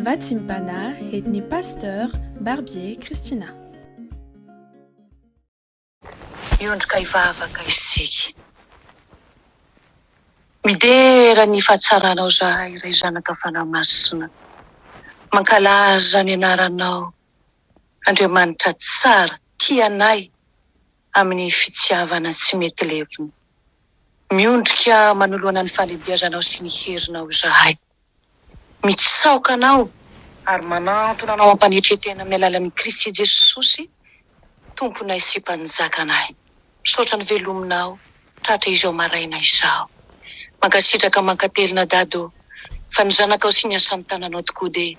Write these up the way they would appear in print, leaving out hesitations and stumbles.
Matimpana etni pasteur Barbier Kristina. Miondrika hivavaka isika. Midera ny fahatsarana zahay iray zanaka fanahy-masina. Mankalaza ny anaranao, Andriamanitra tsara, tianay amin'ny fitiavana tsy mety levona. Miondrika manoloana ny fahalebiazanao sy ny herinao zahay. Mitsaoka anao ary manantona anao ampanetretena amin'ny alalan'i Kristy Jesosy, Tomponay sy Mpanjakanay. Misaotra ny velominao, tratra izao maraina izao. Mankasitraka mankatelina dado, fa ny zanakao sy ny asan'ny tananao tokoa dia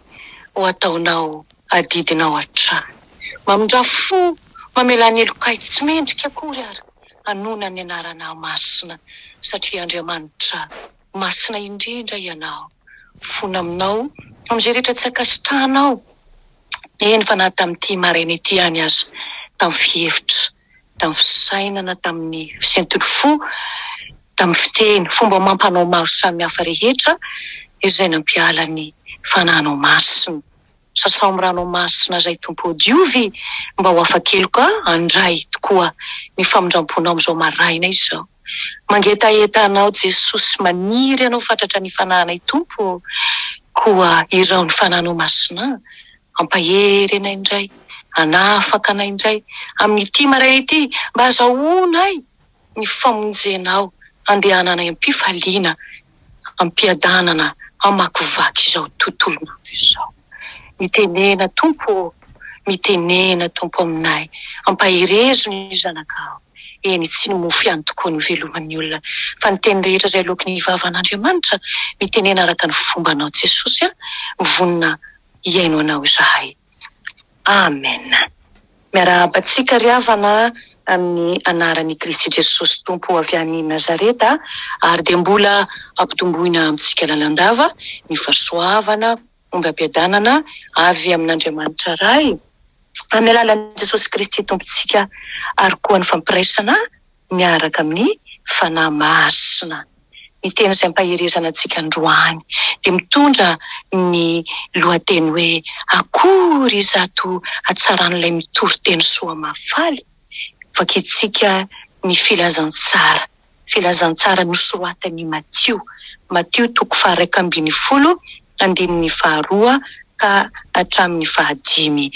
ho ataonao adidinao hatrany. Mamindra fo, mamela ny elokay tsy mendrika akory ary, anona ny anaranao masina, satria Andriamanitra masina indrindra ianao. Fona aminao, amin'izay rehetra tsy akasitranao. Eny fa na tamin'ity maraina ity any aza, tamin'ny fihevitra, tamin'ny fisainana, tamin'ny fisentin'ny fo, tamin'ny fiteny, fomba mampanao maro samihafa rehetra, izay nampiala ny fananao masina. Sasao amin'ny rano masina izay tompo diovy, mba ho afakelo ka andray tokoa ny famindramponao amin'izao maraina izao. Mangetaentanao Jesosy, maniry anao fatratra ny fananay tompo, koa irao ny fananao masina, ampahery anay indray, anafaka anay indray, amin'ity maraina ity, mba azahoanay ny famonjenao, andehananay am-pifaliana, ampiadanana, amakivaky izao tontolonao izao. Mitenena tompo aminay, ampaherezo ny zanakao. Eny tsy ny mofy ihany tokoa ny veloman'ny olona, fa ny teny rehetra izay loky ny vavan'Andriamanitra, mitenena araka ny fombanao Jesosy, vonina iaino anao zahay. Amen. Miara-batsika ry havana amin'ny anaran'i Kristy Jesosy Tompo avy any Nazareta, ary dia mbola ampitomboina amintsika lalandava ny fahasoavana, omby ampiadanana avy amin'Andriamanitra ray, amin'ny alalan'i Jesosy Kristy Tompontsika, ary koa ny fampiraisana miaraka amin'ny fanahy masina. Ny tena izay mpaherezana antsika androany dia mitondra ny lohateny hoe akory izato hatsaran'ilay mitory-teny soa mahafaly. Vakitsika ny filazantsara nosoratan'i Matio toko faha 1:12, andininy faharoa ka hatramin'ny fahadimy.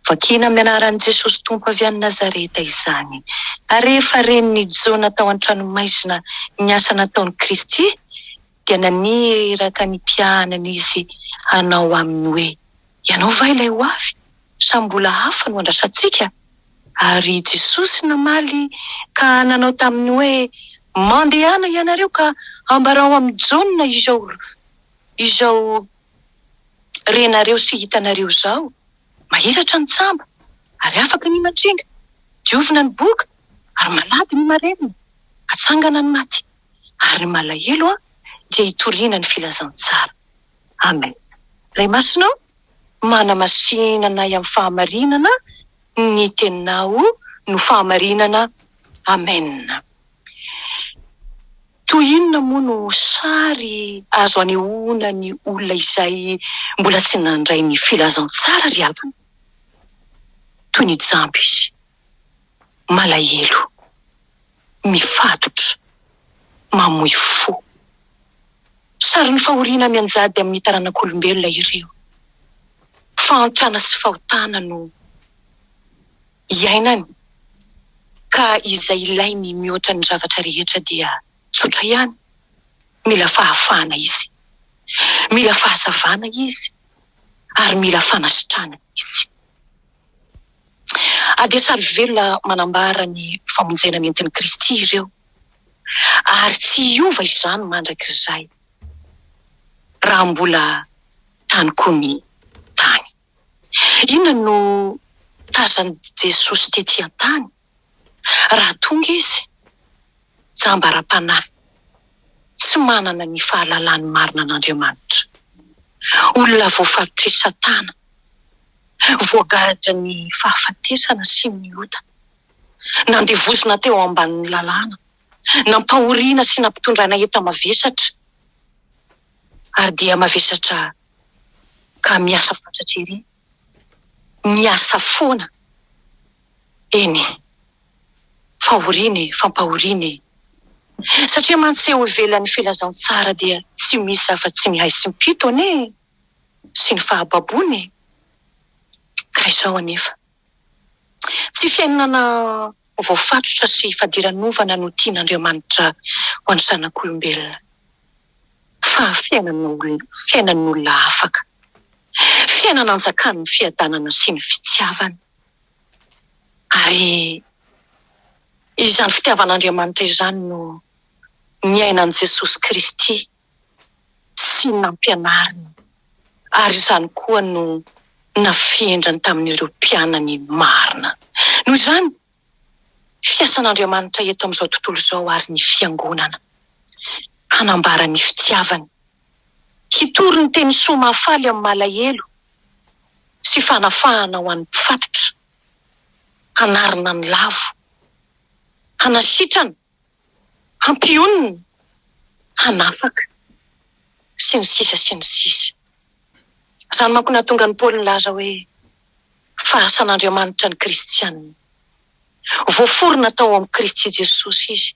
Vakina amin'ny anaran'i Jesosy Tompo avy any Nazareta izany. Ary rehefa reniny Jona tao an-tranomaizina ny asa nataon'i Kristy, dia naniraka ny mpianany izy hanao aminy hoe, ianao va ilay ho avy? Sa mbola hafa no andrasantsika? Ary Jesosy namaly ka nanao taminy hoe, mandehana ianareo ka ambarao amin'ny Jona izao renareo sy hitanareo zao. Mahiratra ny tsamba, ary afaka ny mandringa, diovina ny boka, ary malady ny marenina, atsangana ny maty, ary malahelo dia hitoriana ny filazantsara. Amen. Ray masinao, manamasinana amin'ny fahamarinana, ny teninao no fahamarinana. Amen. Toy inona moa no sary azo anehoana ny olona izay mbola tsy nandray ny filazantsara ry havana? Toy ny jamby izy, malahelo, mifatotra, mamoy fo. Sary ny fahoriana mianjady amin'ny taranak'olombelona ireo. Fahantrana sy fahotana no iainany, ka izay ilainy mihoatra ny zavatra rehetra dia tsotra ihany. Mila fahafahana izy, mila fahazavana izy, ary mila fanasitrana izy. Dia sary velona manambara ny famonjena nentin'i Kristy ireo, ary tsy hiova izany mandrakizay raha mbola tany koa ny tany. Inona no tazan'i Jesosy tetỳ an-tany? Raha tonga izy, jambara-panahy, tsy manana ny fahalalany marina an'Andriamanitra, olona voafatotra Satana, voagadra ny fahafatesana sy ny ota, nandevozina teo ambanin'ny lalàna, nampahoriana sy nampitondrana enta mavesatra, ary dia mavesatra ka miasa fantatrery, miasa foana. Eny, fahoriany, fampahoriany. Satria mantseho ivelan'ny filazantsara dia tsy misy afa-tsy ny hay sy mipito ane, sy ny fahababony. Ka izao anefa, tsy fiainana voafatotra sy fadiran'ovana no tian'Andriamanitra ho an'ny zanak'olombelona, fa fiainan'olona afaka, fiainan'anjakany ny fiadanana sy ny fitiavana. Ary izany fitiavan'Andriamanitra izany no miainan' Jesosy Kristy sy nampianariny, ary izany koa no nafiendrany tamin'ireo mpianany marina. Noho izany, fiasan'Andriamanitra eto amin'izao tontolo izao ary ny fiangonana, hanambara ny fitiavany, hitory ny teny soa mahafaly amin'ny malahelo sy fanafahana ho an'ny mpifatotra, hanarina ny lavo, hanasitrana, hampionina, hanafaka, sy ny sisa sy ny sisa. Izany manko nahatonga ny Paoly nilaza hoe fahasan'Andriamanitra ny Kristianina, voaforona tao amin'ny Kristy Jesosy izy,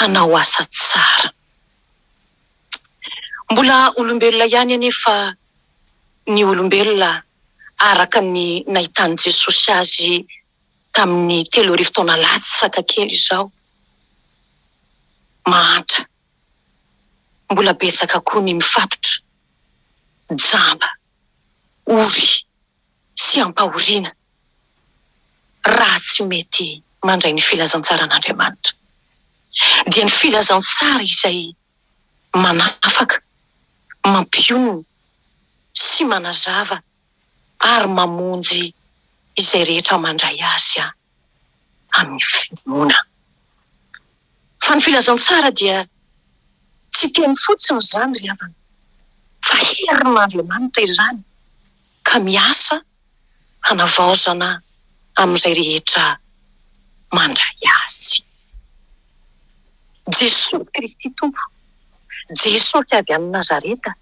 hanao asa tsara. Mbola olombelona ihany anefa ny olombelona araka ny nahitany Jesosy azy tamin'ny 3 taona latsaka kely izao, mahatra. Mbola betsaka koa ny mifatotra, jamba, ory sy ampahoriana, raha tsy mety mandray ny filazantsaran'Andriamanitra. Dia ny filazantsara izay manafaka, mampionina sy manazava ary mamonjy izay rehetra mandray azy amin'ny finoana. Fa ny filazantsara dia tsy teny fotsiny izany ry havana, fa herin'Andriamanitra izany, ka miasa hanavaozana amin'izay rehetra mandray azy. Jesosy Kristy Tompo, Jesosy avy amin'ny Nazareta,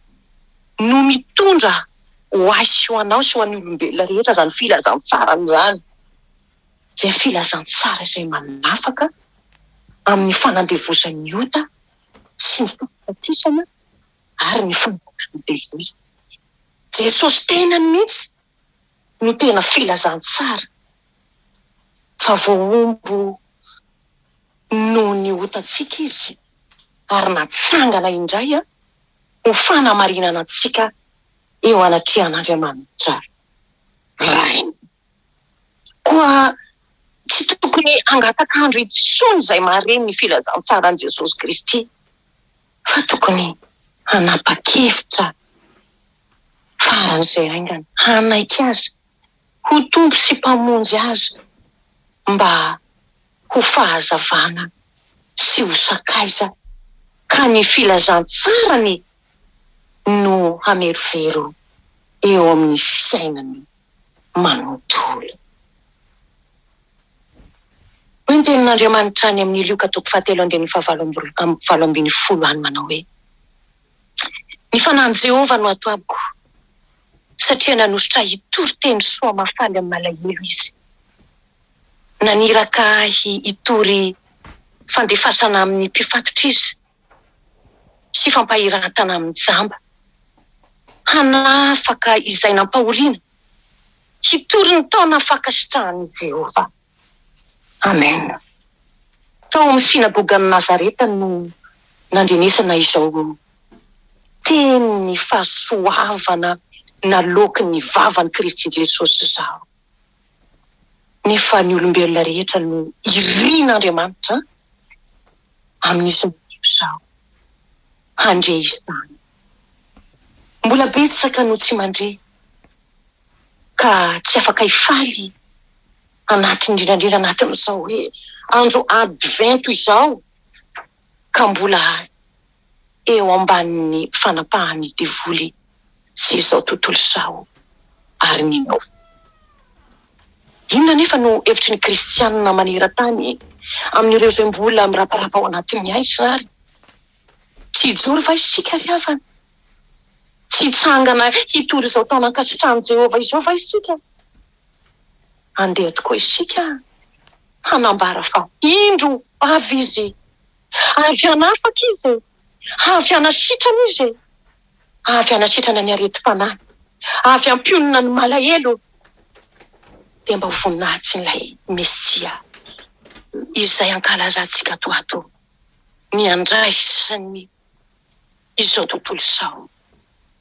no mitondra ho ahy sy ho anao sy ho an'ny olombelona rehetra zany filazantsara izany. Izay filazantsara izay manafaka amin'ny fanandevozan'ny ota sy ny fahafatisana ary ny fanapotran'ny devoly. Jesosy tena mihitsy no tena filazantsara, fa voaombo noho ny otantsika izy, ary natsangana indray ho fanamarinana antsika eo anatrehan'Andriamanitra rainy. Koa tsy tokony angatakandro intsony izay mahareny ny filazantsarany Jesosy Kristy, fa tokony hanapa-kevitra faran'izay aingana, hanaiky azy, ho tompo sy mpamonjy azy, mba ho fahazavana sy ho sakaiza, ka ny filazantsarany no hamerovero eo amin'ny fiainany manontolo. Hoy ny tenin'Andriamanitra any amin'ny Luka 7:7-10 any manao hoe: ny fanahin'i Jehova no atoaboko, satria nanositra hitory teny soa mahafaly amin'ny malahelo izy. Naniraka ahy hitory fandefasana amin'ny mpifatotra izy, sy fampahirantana amin'ny jamba, hanafaka izay nampahoriana, hitory ny taona fakasitrahan'i Jehova. Amen. Tao amin'ny sinagogan'i Nazareta no nandrenesana izao teny ny fahasoavana naloky ny vavan'i Kristy Jesosy izao. Nefa ny olombelona rehetra no irian'Andriamanitra amin'izy izao, handre izany. Mbola betsaka no tsy mandre, ka tsy afaka hifaly indrindrandrindra anatin'izao hoe andro advento izao, ka mbola eo ambanin'ny fanapahan'ny devoly sy izao tontolo izao ary ninao. Inona nefa no hevitry ny kristianina maneran-tany amin'ireo izay mbola miraparapa ao anatin'ny aizy ary? Tsy hijoro va isika ry havana? tsy hitsangana hitory izao taona ankasitrahan'i Jehovah izao va isika? Andeha tokoa isika hanambara fa indro avy izy, avy hanafaka izy, avy hanasitrana izy, avy hanasitrana ny aretim-panahy, avy hampionana ny malahelo, dia mba voninahitsin'ilay Mesia izay ankalazantsika ato ny andraisany izao tontolo izao,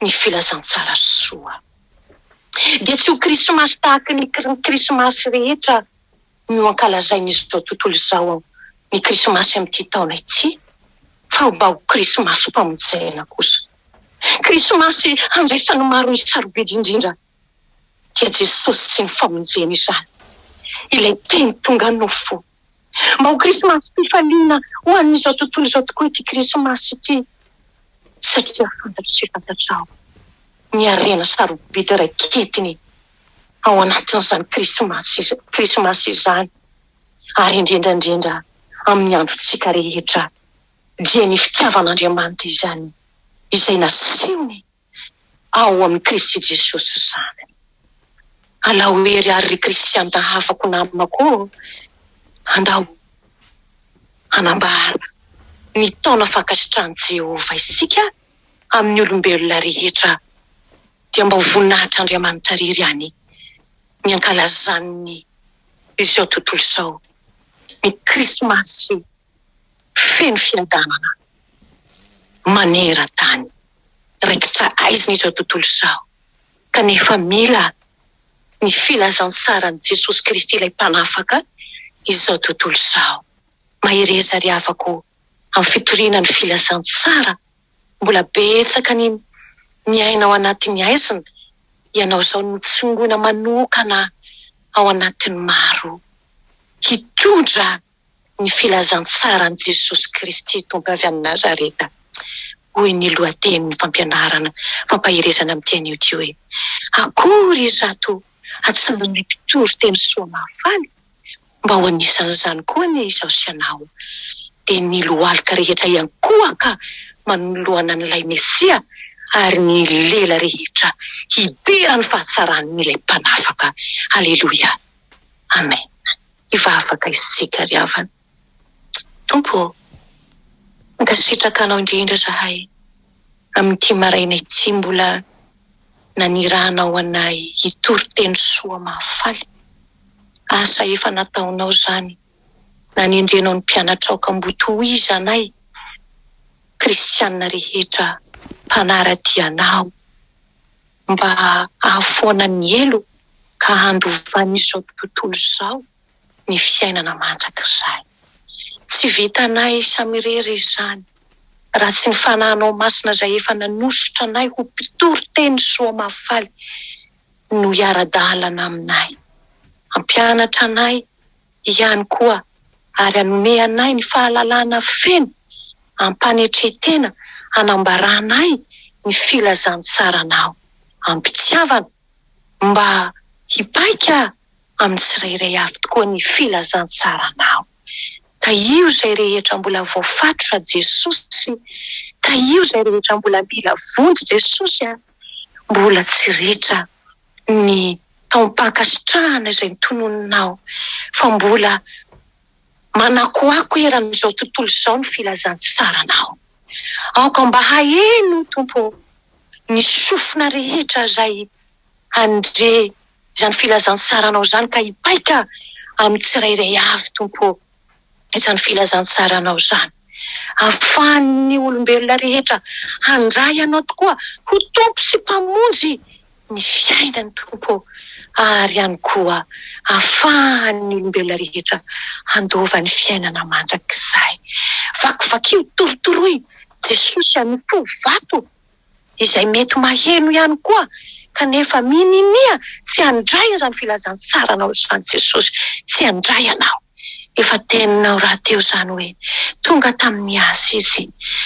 ny filazantsara soa. Dia tsy ho krismasy tahaka ny krismasy rehetra no ankalazainy izao tontolo izao ny krismasy amin'ity taona ity, fa mba ho krismasy mpamonjena kosa. Krismasy andraisany maro ny sarobidy indrindra dia Jesosy sy ny famonjena izany, ilay teny tonga nofo. Mba ho krismasy fifaliana ho an'izao tontolo izao tokoa ity krismasy ity, satria fantatrao ny arena sarobidy raiketiny ao anatin'izany krismasy izany, ary indrindrandrindra amin'ny androntsika rehetra dia ny fitiavan'Andriamanitra izany izay nasehony ao amin'ny Kristy Jesosy izany. Alao hery ary kristianina hafako namako, andao hanambara ny taona fankasitrahan'i Jehovah isika amin'ny olombelona rehetra, dia mba ho voninahitr'Andriamanitra irery ihany ny ankalazany izao tontolo izao, ny krismasy feno fiadanana maneran-tany raikitra aizina izao tontolo izao, kanefa mila ny filazantsarany Jesosy Kristy ilay mpanafaka izao tontolo izao. Mahereza ry havako amin'ny fitoriana ny filazantsara, mbola betsaka ny aina ao anatin'ny aizina, ianao izao nitsongona manokana ao anatin'ny maro hitondra ny filazantsara ny Jesosy Kristy tonga avy any Nazareta. Hoy ny lohatenin'ny fampianarana fampaherezana amin'ity anio ity hoe: akory izato atsanan'ny mpitory teny soa mahafaly, mba ho anisan'izany koa ny izao sy ianao, dia ny lohalika rehetra ihany koa ka manoloana n'ilay Mesia, ary ny lela rehetra hidera ny fahatsarany ilay mpanafaka. Haleloia, amen. Ivavaka isika ry havana. Tompo, nkasitraka anao indrindra zahay amin'ity maraina ity, mbola nanirahanao anay hitory teny soa mahafaly. Asa efa nataonao zany, nanendrenao ny mpianatra aokamboto izy anay kristianina rehetra mpanaradianao, mba ahafoana ny elo ka handovan'izao tontolo izao ny fiainana mandrakizay. Tsy vitanay samirery izany raha tsy ny fanahinao masina izay efa nanositra anay ho mpitory teny soa mahafaly no hiara-dalana aminay. Ampianatra anay ihany koa, ary anome anay ny fahalalana feno, ampanetretena, anambaranay ny filazantsaranao, ampitiavana mba hipaika amin'ny tsirairay avy tokoa ny filazantsaranao. Ka io izay rehetra mbola voafatotra Jesosy, ka io izay rehetra mbola mila vonjy Jesosy, mbola tsy ritra ny taom-pankasitrahana izay mitonononao, fa mbola manakoako eran'izao tontolo izao ny filazantsaranao. Aoka mba haeno Tompo ny sofina rehetra izay andre izany filazantsaranao izany, ka hipaika amin'ny tsirairay avy Tompo izany filazantsaranao izany. Ahafahan'ny olombelona rehetra handray anao tokoa ho tompo sy mpamonjy ny fiainany Tompo, ary ihany koa ahafahan'ny olombelona rehetra handova ny fiainana mandrakizay. Vakivakio torotoroy Jesosy amin'ny vato izay mety maheno ihany koa, kanefa mininia tsy handray izany filazantsaranao izany Jesosy, tsy handray anao. Efa teninao raha teo izany hoe tonga tamin'ny azy izy,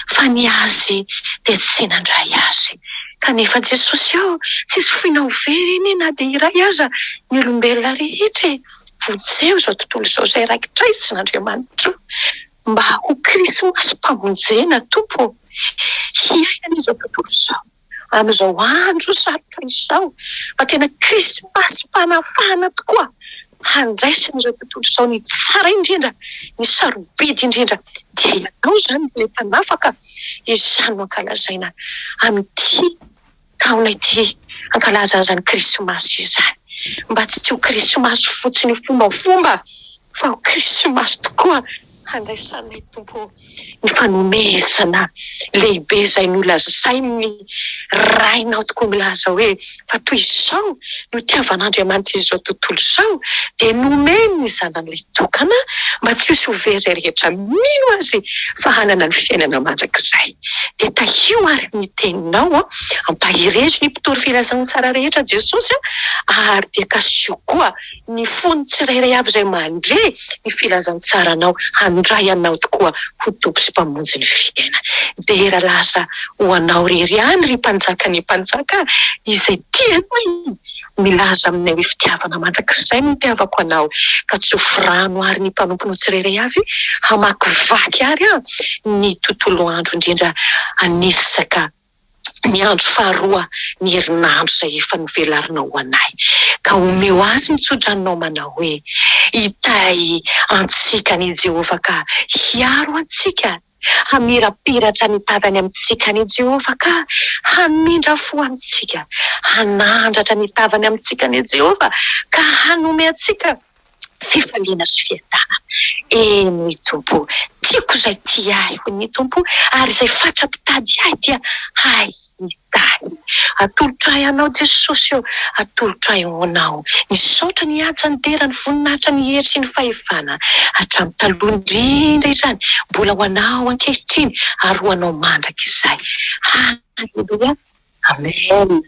fa ny azy dia tsy nandray azy. Kanefa Jesosy ao tsy foinao very na dia iray aza ny olombelona rehetra votseo izao tontolo izao izay raikitray mba ho krismasy mpamonjena Tompo hiainana izao tontolo izao. amin'izao andro sarotra izao, fa tena krismasy mpanafana tokoa. Handraisana izao tontolo izao ny tsara indrindra, ny sarobidy indrindra. Dia ianao izany ilay mpanafaka, izany no ankalazaina amin'ity taona ity, ankalaza an'izany krismasy izany. Mba tsy ho krismasy fotsiny fombafomba, fa ho krismasy tokoa handraisanay Tompo ny fanomezana lehibe izay nolazainy rainao tokoa, milaza hoe fa toy izao no itiavan'Andriamanitra izao tontolo izao, dia nomeny ny zanan'ilay tokana mba tsy hisy ho very rehetra mino azy fa hanana ny fiainana mandrakizay. Dia tahio ary ny teninao ampahirezy ny mpitory filazana tsara rehetra Jesosy, ary dia kasio koa ny fony tsirairay aby izay mandre ny filazana tsaranao, handray anao tokoa ho tompo sy mpamonjy ny fiaina. Dia lasa ho anao rery ihany ry mpanjaka ny mpanjaka izay tianao milaza aminay hoe fitiavana mandrakizay no itiavako anao, ka tsofrano ary ny mpanomponao tsirairay avy hamakivaky ary ny tontolo andro indrindra anisaka ny andro faharoa ny herinandro izay efa novelarinao ho anay, ka omeo azy ny tsodranao manao hoe hitay antsika ny Jehovah ka hiaro antsika, hamirapiratra ny tadany amintsika ny Jehovah ka hamindra fo amintsika, hanandratra ny tavany amintsika ny Jehovah ka hanome antsika fifaliana sy fiadanana. Ny Tompo, tiako izay ty ahy ho ny Tompo, ary izay fatra-pitady ahy dia hay mitany. Atolotra anao Jesosy eo, atolotra eo anao nisaotra ny asa ny dera ny voninahitra ny hery sy ny fahefana hatramin'ny taloha indrindra izany, mbola ho anao ankehitriny ary ho anao mandrakizay. Halleluia, amen.